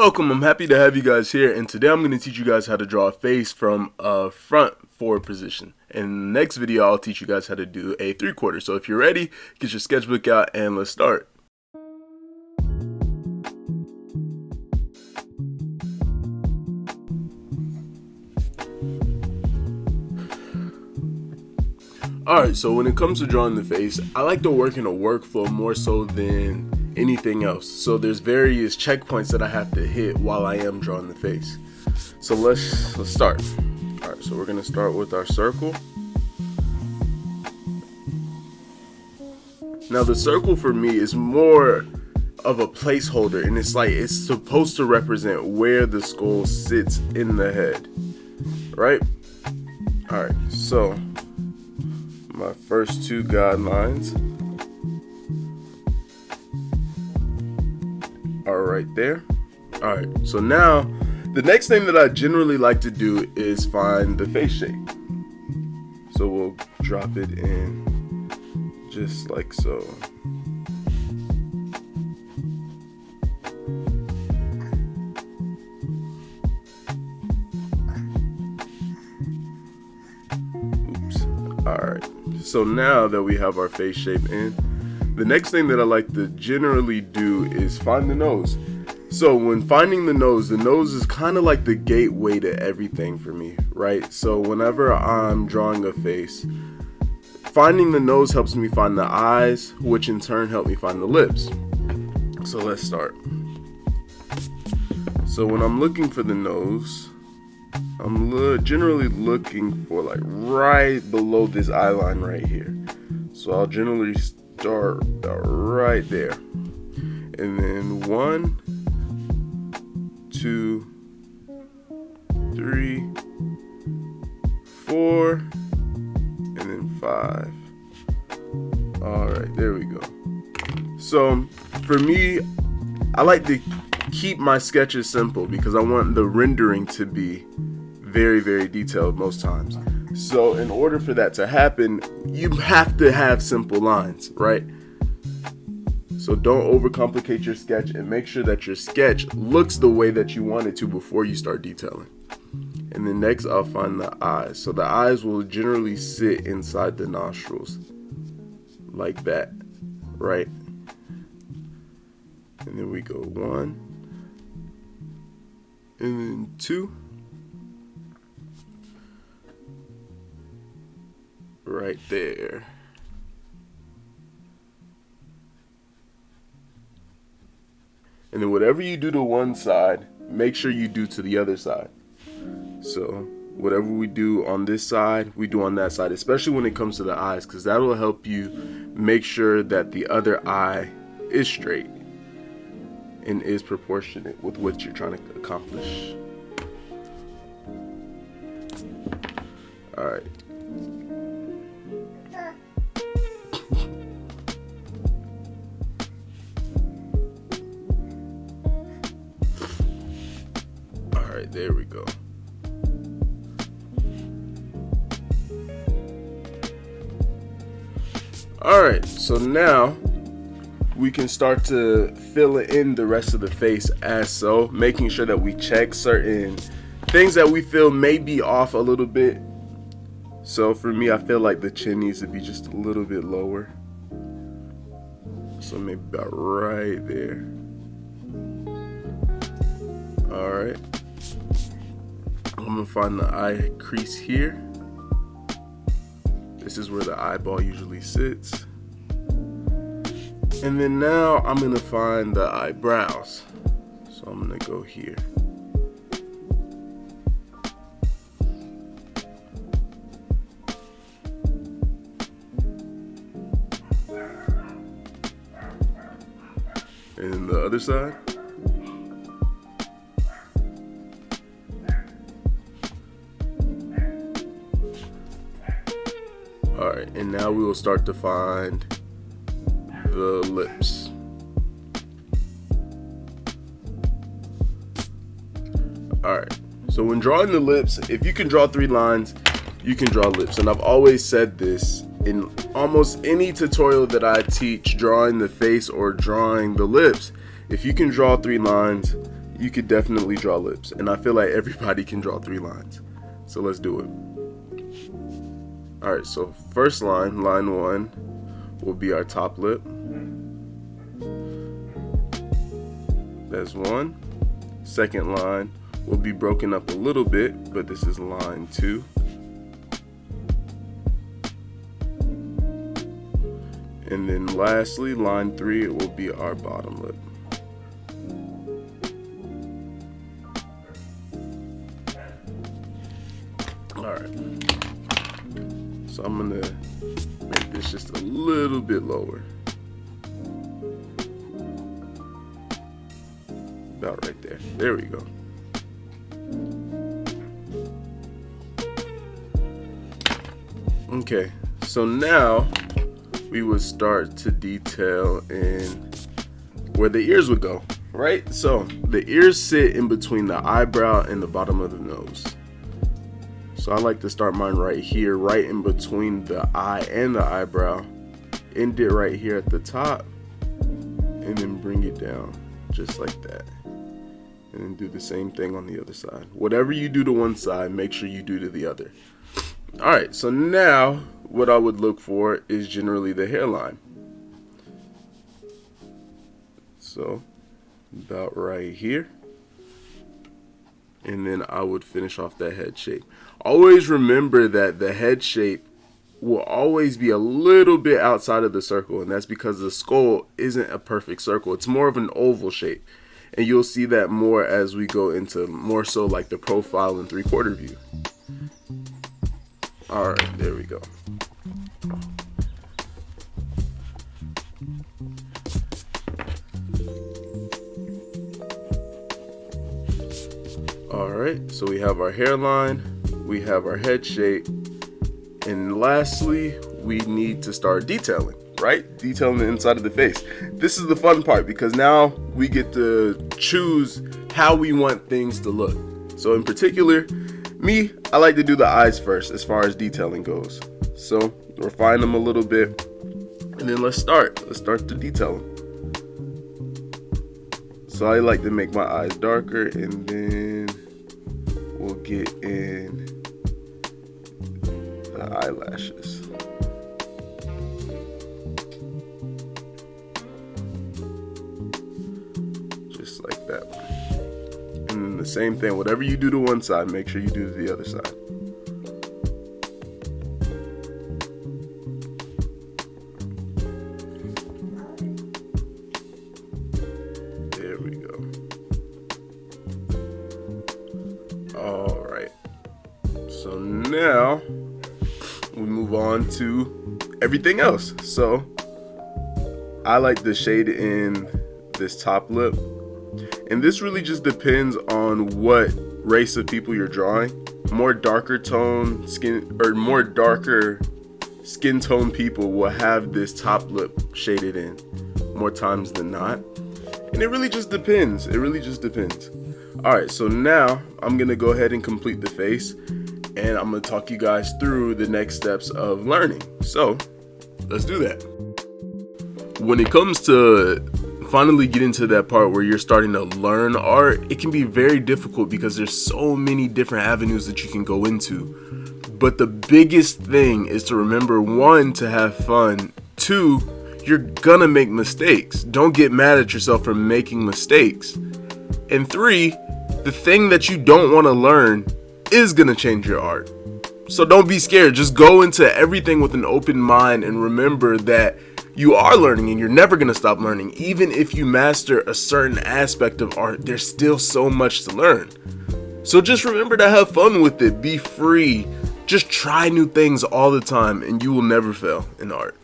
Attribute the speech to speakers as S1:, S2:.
S1: Welcome, I'm happy to have you guys here, and today I'm going to teach you guys how to draw a face from a front forward position. In the next video, I'll teach you guys how to do a 3/4. So if you're ready, get your sketchbook out and let's start. Alright, so when it comes to drawing the face, I like to work in a workflow more so than anything else. So there's various checkpoints that I have to hit while I am drawing the face. So let's start. Alright, so we're gonna start with our circle. Now the circle for me is more of a placeholder, and it's supposed to represent where the skull sits in the head, right? Alright, so my first two guidelines are right there. Alright, so now the next thing that I generally like to do is find the face shape. So we'll drop it in just like so. Alright, so now that we have our face shape in, the next thing that I like to generally do is find the nose. So when finding the nose is kind of like the gateway to everything for me, right? So whenever I'm drawing a face, finding the nose helps me find the eyes, which in turn help me find the lips. So let's start. So when I'm looking for the nose, I'm generally looking for like right below this eye line right here. So I'll generally start right there. And then 1, 2, 3, 4, and then 5. Alright, there we go. So for me, I like to keep my sketches simple because I want the rendering to be very, very detailed most times. So in order for that to happen, you have to have simple lines, right? So don't overcomplicate your sketch and make sure that your sketch looks the way that you want it to before you start detailing. And then next I'll find the eyes. So the eyes will generally sit inside the nostrils like that, right? And then we go 1 and then 2. Right there. And then whatever you do to one side, make sure you do to the other side. So whatever we do on this side, we do on that side, especially when it comes to the eyes, because that will help you make sure that the other eye is straight and is proportionate with what you're trying to accomplish. All right. Alright, there we go. Alright, so now we can start to fill in the rest of the face as so, making sure that we check certain things that we feel may be off a little bit. So for me, I feel like the chin needs to be just a little bit lower. So maybe about right there. Alright. I'm gonna find the eye crease here. This is where the eyeball usually sits. And then now I'm gonna find the eyebrows. So I'm gonna go here. And then the other side. Alright, and now we will start to find the lips. Alright, so when drawing the lips, if you can draw 3 lines, you can draw lips. And I've always said this in almost any tutorial that I teach drawing the face or drawing the lips. If you can draw 3 lines, you could definitely draw lips. And I feel like everybody can draw 3 lines. So let's do it. Alright, so first line, line 1, will be our top lip. That's 1. Second line will be broken up a little bit, but this is line 2. And then lastly, line 3, it will be our bottom lip. Alright. So I'm gonna make this just a little bit lower. About right there. There we go. Okay, so now we would start to detail in where the ears would go, right? So the ears sit in between the eyebrow and the bottom of the nose. So I like to start mine right here, right in between the eye and the eyebrow. End it right here at the top, and then bring it down just like that. And then do the same thing on the other side. Whatever you do to one side, make sure you do to the other. Alright, so now what I would look for is generally the hairline. So about right here. And then I would finish off that head shape. Always remember that the head shape will always be a little bit outside of the circle, and that's because the skull isn't a perfect circle. It's more of an oval shape. And you'll see that more as we go into more so like the profile and 3/4 view. Alright, there we go. Alright, so we have our hairline, we have our head shape, and lastly, we need to start detailing, right? Detailing the inside of the face. This is the fun part because now we get to choose how we want things to look. So in particular, me, I like to do the eyes first as far as detailing goes. So refine them a little bit, and then let's start the detailing. So I like to make my eyes darker, and then we'll get in the eyelashes. Just like that. And then the same thing, whatever you do to one side, make sure you do to the other side. There we go. All right. So now we move on to everything else. So I like the shade in this top lip. And this really just depends on what race of people you're drawing. More darker tone skin, or more darker skin tone people will have this top lip shaded in more times than not. And it really just depends. It really just depends. All right, so now I'm gonna go ahead and complete the face, and I'm gonna talk you guys through the next steps of learning. So let's do that. When it comes to finally getting to that part where you're starting to learn art, it can be very difficult because there's so many different avenues that you can go into. But the biggest thing is to remember, 1, to have fun. 2, you're gonna make mistakes. Don't get mad at yourself for making mistakes. And 3, the thing that you don't want to learn is gonna change your art. So don't be scared. Just go into everything with an open mind and remember that you are learning and you're never going to stop learning. Even if you master a certain aspect of art, there's still so much to learn. So just remember to have fun with it. Be free. Just try new things all the time and you will never fail in art.